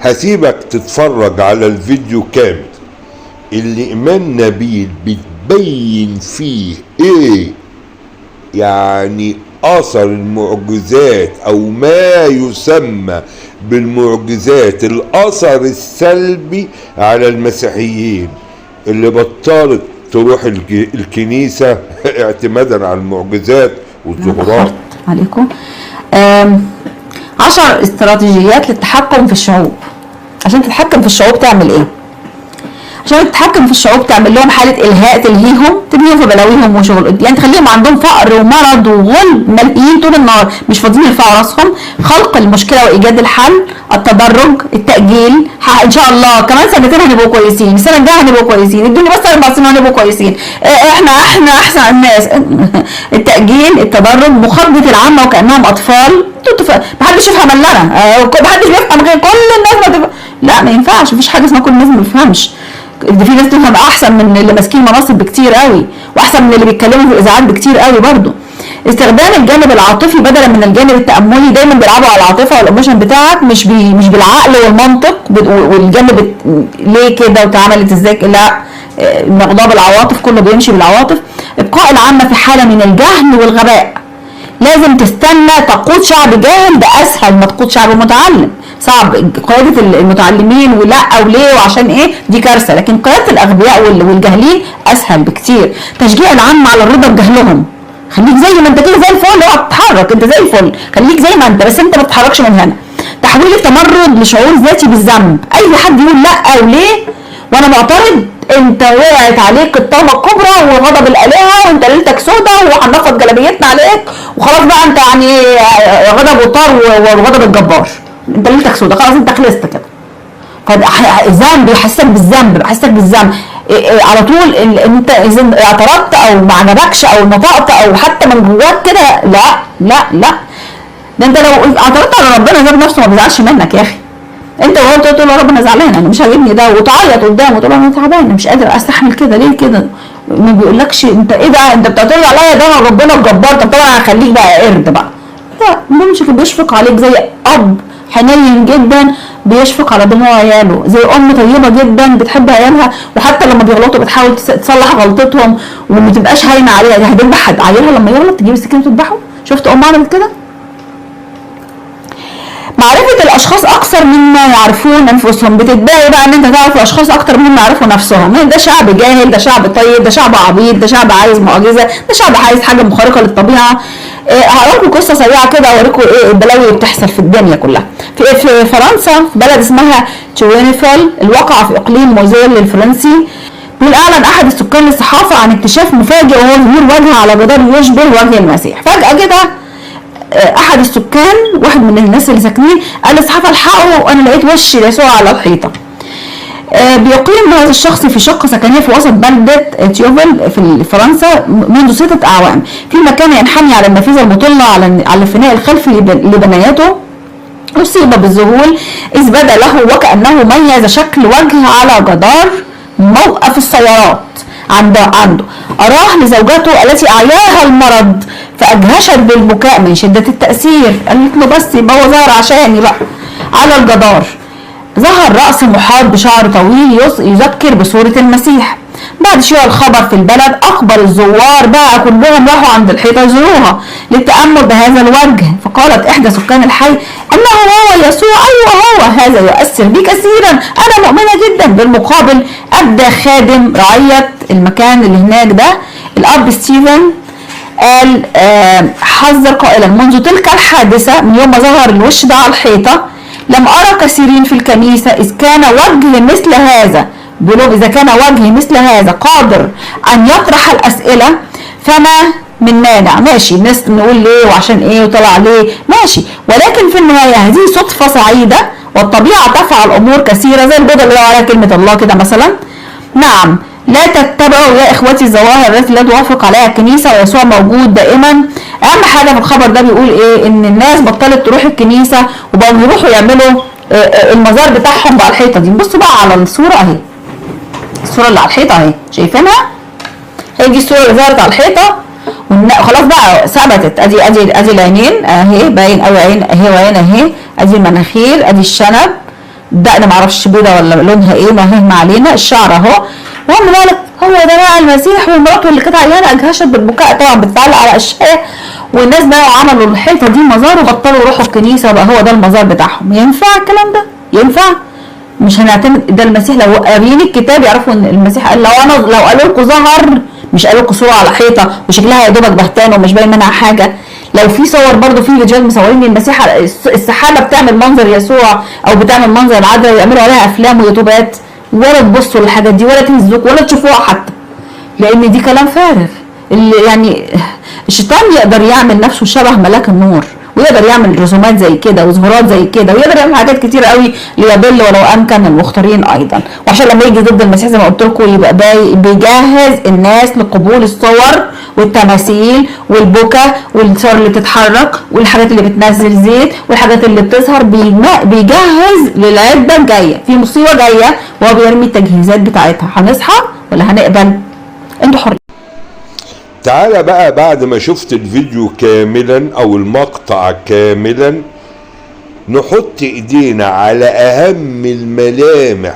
هسيبك تتفرج على الفيديو كامل اللي ايمان نبيل بتبين فيه ايه يعني اثر المعجزات او ما يسمى بالمعجزات، الاثر السلبي على المسيحيين اللي بطلت تروح الكنيسة اعتمادا على المعجزات والظهورات. عليكم 10 استراتيجيات للتحكم في الشعوب. عشان تتحكم في الشعوب تعمل ايه؟ عشان تتحكم في الشعوب تعمل لهم حاله الهاء، تلهيهم، تلهيهم في بلاويهم وشغل، يعني تخليهم عندهم فقر ومرض وغل، ملقيين طول النهار مش فاضيين يرفعوا راسهم. خلق المشكله وايجاد الحل، التدرج، التاجيل. ان شاء الله كمان سنتين هنبقوا كويسين، السنه الجايه هنبقوا كويسين، ادوني بس 4 سنين هنبقوا كويسين، احنا احسن الناس. التاجيل، التدرج، مخاطبه العامه وكانهم اطفال. محدش يفهم الا انا، محدش بيفهم غير كل الناس لا ما ينفعش، مفيش حاجه اسمها كل الناس ما بيفهمش. ده في ناس تفهم احسن من اللي ماسكين مناصب بكتير قوي، واحسن من اللي بيتكلموا في الاذاعات بكتير قوي برضو. استخدام الجانب العاطفي بدلا من الجانب التاملي. دايما بيلعبوا على العاطفه والايموشن بتاعك، مش بالعقل والمنطق والجانب ليه كده واتعملت ازاي. لا، الموضوع بالعواطف، كله بيمشي بالعواطف. ابقاء العامه في حاله من الجهل والغباء. لازم تستنى تقود شعب جاهل، ده اسهل ما تقود شعب متعلم. صعب قياده المتعلمين ولا وليه وعشان ايه، دي كارثه. لكن قياده الاغبياء والجاهلين اسهل بكتير. تشجيع العامه على الرضا بجهلهم. خليك زي ما انت كده زي الفل، اوعى تتحرك، انت زي الفل، خليك زي ما انت، بس انت ما تتحركش من هنا. تحويل التمرد لشعور ذاتي بالذنب. اي حد يقول لا وليه وانا معترض، انت وقعت عليك الطامه الكبرى وغضب الالهه وانت ليلتك سودا وهنفض جلابيتنا عليك وخلاص بقى، انت يعني غضب وطار وغضب الجبار، انت ليلتك سودا خلاص، انت خلصت كده. فالذنب بيحسسك بالذنب، على طول انت اذا اعترضت او ما عجبكش او نطقت او حتى من جواك كده، لا لا لا، ده انت لو اعترضت على ربنا ذات نفسه ما بيزعلش منك يا اخي. انت وهو تقول له ربنا زعلان، انا مش عاجبني ده، وتعيط قدامه وتقول له انا تعبان، انا مش قادر استحمل كده، ليه كده؟ ما بيقولكش انت ايه ده، انت بتعترض عليا، ده ربنا الجبار، طب طبعا هخليك بقى قرد بقى. لا، بيمشي بيشفق عليك زي اب حنين جدا بيشفق على دموع عياله، زي ام طيبه جدا بتحب عيالها، وحتى لما بيغلطوا بتحاول تصلح غلطتهم وما تبقاش هاينه عليها. دي هتذبح عيالها لما يغلط، تجيب السكينه وتذبحه. شفت ام عملت كده؟ معرفة الاشخاص اكثر مما يعرفون انفسهم. بتتضايق بقى ان انت تعرف الاشخاص اكتر مما يعرفوا نفسهم. ده شعب جاهل، ده شعب طيب، ده شعب عبيط، ده شعب عايز معجزه، ده شعب عايز حاجه خارقه للطبيعه. هقول لكم قصه سريعه كده اوريكم ايه البلاوي اللي بتحصل في الدنيا كلها. في فرنسا، في بلد اسمها تشوينفول الواقعه في اقليم موزيل الفرنسي، بيقول اعلن احد السكان للصحافه عن اكتشاف مفاجئ وهو ظهور وجه على جدار يشبه وجه المسيح. فجاه كده احد السكان، واحد من الناس اللي ساكنين، قال للصحافه الحقوا انا لقيت وش يسوع على الحيطه. بيقيم هذا الشخص في شقه سكنيه في وسط بلده تيوفل في فرنسا منذ 6 أعوام، في مكان ينحني على النافذه المطله على الفناء الخلفي لبناياته. اصيب بالذهول اذ بدا له وكانه ميز شكل وجه على جدار موقف السيارات عنده. أراه لزوجته التي أعياها المرض فأجهشت بالبكاء من شدة التأثير. قالت له بس يبقى هو ظهر عشاني بقى. على الجدار ظهر رأس محاط بشعر طويل يذكر بصورة المسيح. بعد شوية الخبر في البلد أخبر الزوار بقى كلهم راحوا عند الحيطة يزوروها للتأمل بهذا الوجه. فقالت إحدى سكان الحي أنه هو يسوع. أيوه هو، هذا يؤثر بي كثيرا، أنا مؤمنة جدا. بالمقابل أبدى خادم رعية المكان اللي هناك ده الأب ستيفن قال حذر قائلا منذ تلك الحادثة، من يوم ما ظهر الوش ده على الحيطة، لم أرى كثيرين في الكنيسة إذ كان وجه مثل هذا، بيقولوا إذا كان وجه مثل هذا قادر أن يطرح الأسئلة فما من مانع. ماشي الناس نقول ليه وعشان ايه وطلع ليه، ماشي، ولكن في النهاية هذه صدفة سعيدة والطبيعة تفعل أمور كثيرة زي البيضة اللي عليها كلمة الله كده مثلا. نعم، لا تتبعوا يا إخوتي الظواهر التي لا توافق عليها الكنيسة، ويسوع موجود دائما. أهم حاجة في الخبر ده بيقول إيه؟ إن الناس بطلت تروح الكنيسة وبقوا يروحوا يعملوا المزار بتاعهم بقى الحيطة دي. بصوا بقى على الصورة أهي، الصورة اللي على الحيطة أهي، شايفينها؟ هي دي الصورة اللي ظهرت على الحيطة خلاص بقى ثبتت. ادي العينين اهي، باين قوي عين اهي وعين اهي، ادي المناخير، ادي الشنب، الدقن معرفش بيضه ولا لونها ايه، ما علينا، الشعر اهو. المهم بالك هو ده بقى المسيح، ومراته اللي كانت عيانه اجهشت بالبكاء طبعا بتتعلق على اشياء، والناس بقى عملوا الحيطه دي مزار وبطلوا يروحوا الكنيسه، وبقى هو ده المزار بتاعهم. ينفع الكلام ده؟ ينفع؟ مش هنعتمد ده المسيح. لو قاريين الكتاب يعرفوا ان المسيح قال لو قالوا لكم ظهر، مش قالوا لكم صوره على حيطه وشكلها يا دوبك بهتان ومش باين منها حاجه. لو في صور برضو في فيديوهات مصورين المسيح السحابه بتعمل منظر يسوع او بتعمل منظر العذراء ويعملوا عليها افلام ويوتيوبات، ولا تبصوا للحاجات دي ولا تنزلوك ولا تشوفوها حتى، لان دي كلام فارغ. اللي يعني الشيطان يقدر يعمل نفسه شبه ملاك النور، ويقدر يعمل رسومات زي كده وظهورات زي كده، ويقدر يعمل حاجات كتير قوي ليضل ولو امكن المختارين ايضا. وعشان لما يجي ضد المسيح زي ما قلت لكم يبقى بيجهز الناس لقبول الصور والتماثيل والبكا والصور اللي بتتحرك والحاجات اللي بتنزل زيت والحاجات اللي بتظهر، بيجهز للعده الجايه، في مصيبه جايه وهو بيرمي التجهيزات بتاعتها. هنصحى ولا هنقبل؟ انتوا حرين. تعالى بقى بعد ما شفت الفيديو كاملا او المقطع كاملا نحط ايدينا على اهم الملامح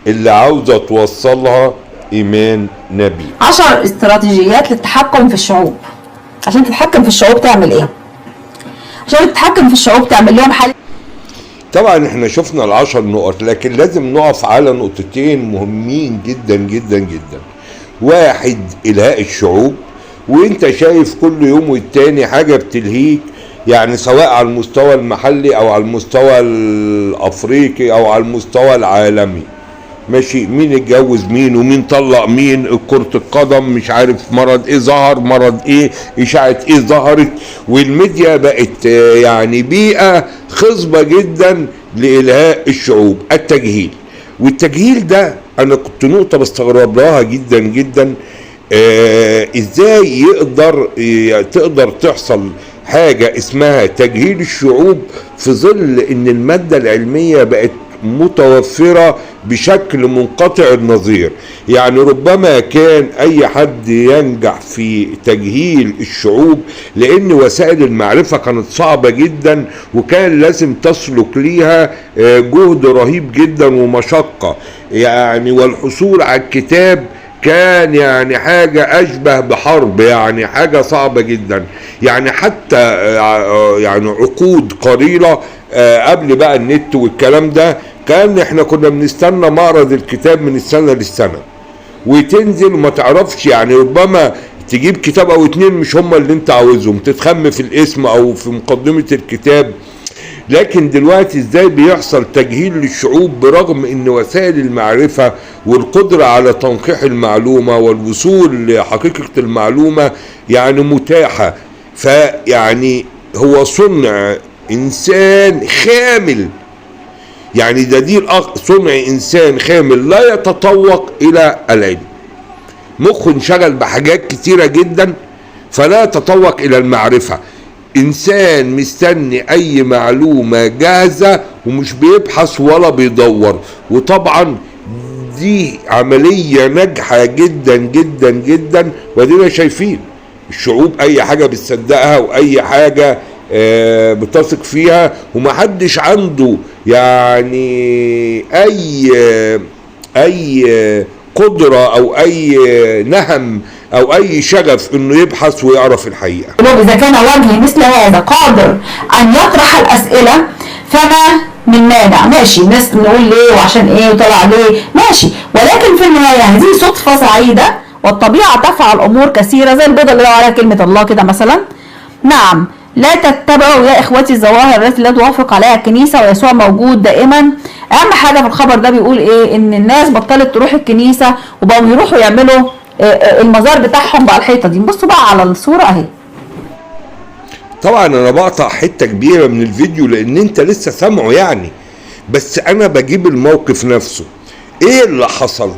اللي عاوزة توصلها ايمان نبيل. 10 استراتيجيات للتحكم في الشعوب. عشان تتحكم في الشعوب تعمل ايه؟ عشان تتحكم في الشعوب تعمل لهم حل. طبعا احنا شفنا ال10 نقط، لكن لازم نقف على نقطتين مهمين جدا جدا جدا. واحد، الهاء الشعوب. وانت شايف كل يوم والتاني حاجة بتلهيك، يعني سواء على المستوى المحلي او على المستوى الافريقي او على المستوى العالمي. ماشي، مين اتجوز مين ومين طلق مين، كرة القدم مش عارف مرض ايه ظهر، مرض ايه، اشاعة ايه ظهرت. والميديا بقت يعني بيئة خصبة جدا لإلهاء الشعوب. التجهيل، والتجهيل ده انا كنت نقطة بستغرب لها جدا جدا. ازاي تقدر تحصل حاجة اسمها تجهيل الشعوب في ظل ان المادة العلمية بقت متوفرة بشكل منقطع النظير. يعني ربما كان اي حد ينجح في تجهيل الشعوب لان وسائل المعرفة كانت صعبة جدا، وكان لازم تسلك ليها جهد رهيب جدا ومشقة يعني. والحصول على الكتاب كان يعني حاجة أشبه بحرب، يعني حاجة صعبة جدا. يعني حتى يعني عقود قليلة قبل بقى النت والكلام ده، كان احنا كنا بنستنى معرض الكتاب من السنة للسنة وتنزل وما تعرفش، يعني ربما تجيب كتاب او اتنين مش هما اللي انت عاوزهم، تتخم في الاسم او في مقدمة الكتاب. لكن دلوقتي ازاي بيحصل تجهيل للشعوب برغم ان وسائل المعرفة والقدرة على تنقيح المعلومة والوصول لحقيقة المعلومة يعني متاحة. فيعني هو صنع انسان خامل، يعني دي صنع انسان خامل لا يتطوق الى العلم، مخه انشغل بحاجات كتيرة جدا فلا يتطوق الى المعرفة. انسان مستني اي معلومة جاهزة ومش بيبحث ولا بيدور. وطبعا دي عملية ناجحة جدا جدا جدا، ودينا شايفين الشعوب اي حاجة بتصدقها واي حاجة بتثق فيها، ومحدش عنده يعني اي قدرة او اي نهم او اي شغف انه يبحث ويعرف الحقيقة. اذا كان وجه مثل هذا قادر ان يطرح الاسئلة فما من مانع. ماشي، ناس نقول ليه وعشان ايه وطلع ليه، ماشي، ولكن في النهاية هذه صدفة سعيدة، والطبيعة تفعل امور كثيرة زي البيضة اللي عليها كلمة الله كده مثلا. نعم، لا تتبعوا يا اخوتي الظواهر التي لا توافق عليها الكنيسة، ويسوع موجود دائما. اهم حاجة في الخبر ده بيقول ايه؟ ان الناس بطلت تروح الكنيسة وبقوا يروحوا يعملوا المزار بتاعهم بقى الحيطة دي. بصوا بقى على الصورة اهي. طبعا انا بقطع حتة كبيرة من الفيديو لان انت لسه سامعه يعني، بس انا بجيب الموقف نفسه. ايه اللي حصل؟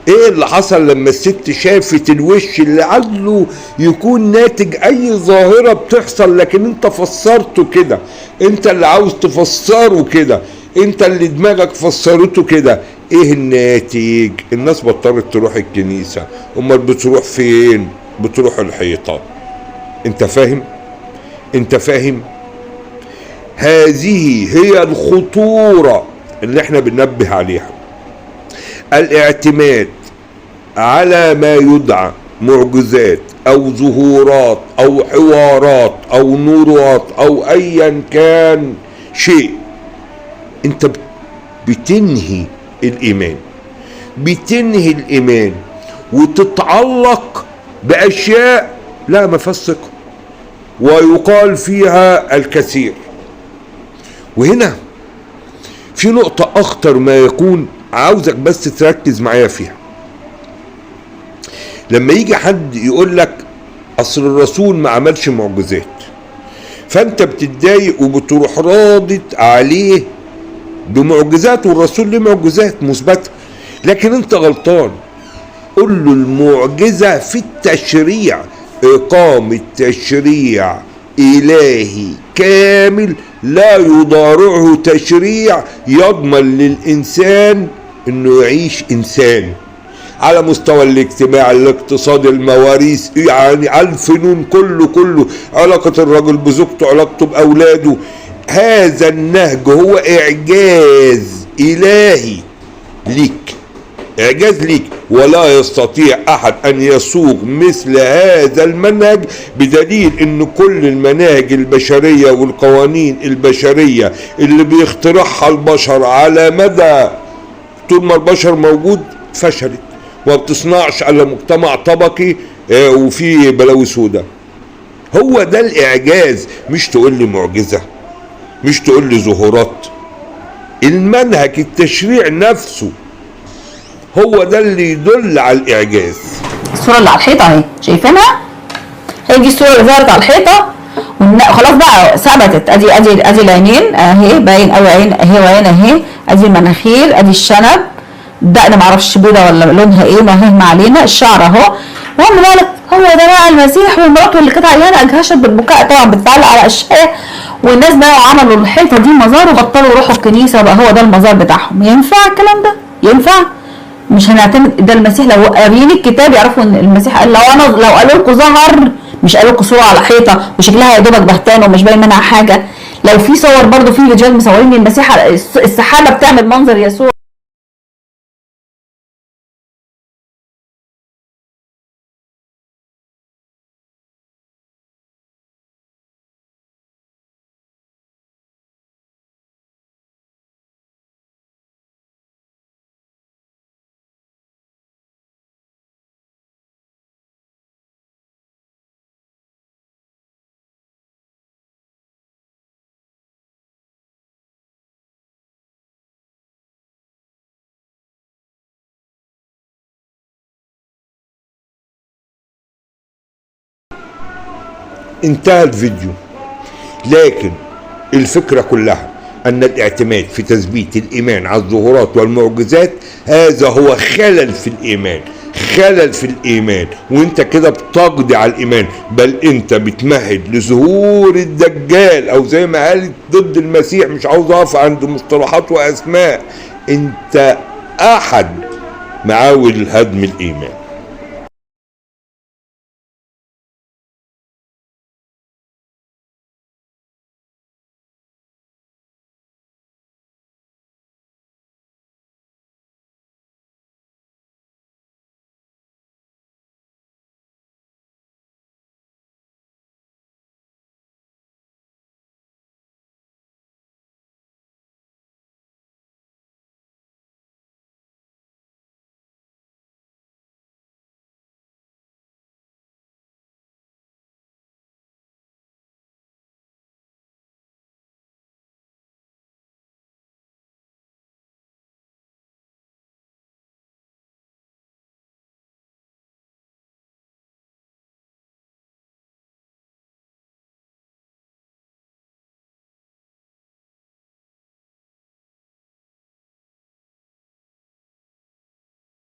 ايه اللي حصل لما الست شافت الوش اللي عدله يكون ناتج اي ظاهرة بتحصل، لكن انت فسرته كده، انت اللي عاوز تفسره كده، انت اللي دماغك فسرته كده. ايه الناتج؟ الناس بطلت تروح الكنيسة. امال بتروح فين؟ بتروح الحيطة. انت فاهم؟ انت فاهم؟ هذه هي الخطورة اللي احنا بننبه عليها. الاعتماد على ما يدعى معجزات او ظهورات او حوارات او نورات او ايا كان شيء، انت بتنهي الايمان، بتنهي الايمان وتتعلق باشياء لا ما فيهاش ثقه ويقال فيها الكثير. وهنا في نقطة اخطر ما يكون، عاوزك بس تركز معايا فيها. لما يجي حد يقول لك اصل الرسول ما عملش معجزات، فانت بتتضايق وبتروح رادد عليه بمعجزات، والرسول له معجزات مثبته، لكن انت غلطان. قل له المعجزه في التشريع، اقامه تشريع الهي كامل لا يضارعه تشريع يضمن للانسان انه يعيش انسان على مستوى الاجتماع، الاقتصاد، المواريث، يعني الفنون، كله علاقة الرجل بزوجته، علاقته بأولاده. هذا النهج هو إعجاز إلهي ليك، إعجاز ليك، ولا يستطيع أحد أن يصوغ مثل هذا المنهج، بدليل أن كل المناهج البشرية والقوانين البشرية اللي بيخترعها البشر على مدى طول ما البشر موجود فشلت، وما بتصنعش الا مجتمع طبقي وفيه بلاوي سودة. هو ده الاعجاز، مش تقول لي معجزة، مش تقول لي ظهورات. المنهج التشريع نفسه هو ده اللي يدل على الاعجاز. الصورة اللي على الحيطة اهي، شايفينها؟ هي دي الصورة اللي ظهرت على الحيطة خلاص بقى ثبتت. ادي العينين اهي، باين قوي عين اهي وعين اهي، ادي المناخير، ادي الشنب، الدقن معرفش بيضة ولا لونها ايه، ما علينا، الشعر اهو. المهم بالك هو ده بقى المسيح، ومراته اللي كانت عيانه اجهشت بالبكاء طبعا بتتعلق على اشياء، والناس بقى عملوا الحيطه دي مزار وبطلوا يروحوا الكنيسه، بقى هو ده المزار بتاعهم. ينفع الكلام ده؟ ينفع؟ مش هنعتمد ده المسيح. لو قاريين الكتاب يعرفوا ان المسيح قال لو قالوا لكم ظهر، مش قالوا لكم صوره على حيطه وشكلها يا دوبك بهتان ومش باين منها حاجه. لو في صور برضو، في فيديوهات مصورين المسيح السحابه بتعمل منظر يسوع. انتهى الفيديو. لكن الفكرة كلها أن الاعتماد في تثبيت الإيمان على الظهورات والمعجزات هذا هو خلل في الإيمان، خلل في الإيمان، وانت كده بتقضي على الإيمان، بل انت بتمهد لظهور الدجال، أو زي ما قالت ضد المسيح، مش عاوز أقف عند مصطلحات وأسماء، انت أحد معاول هدم الإيمان.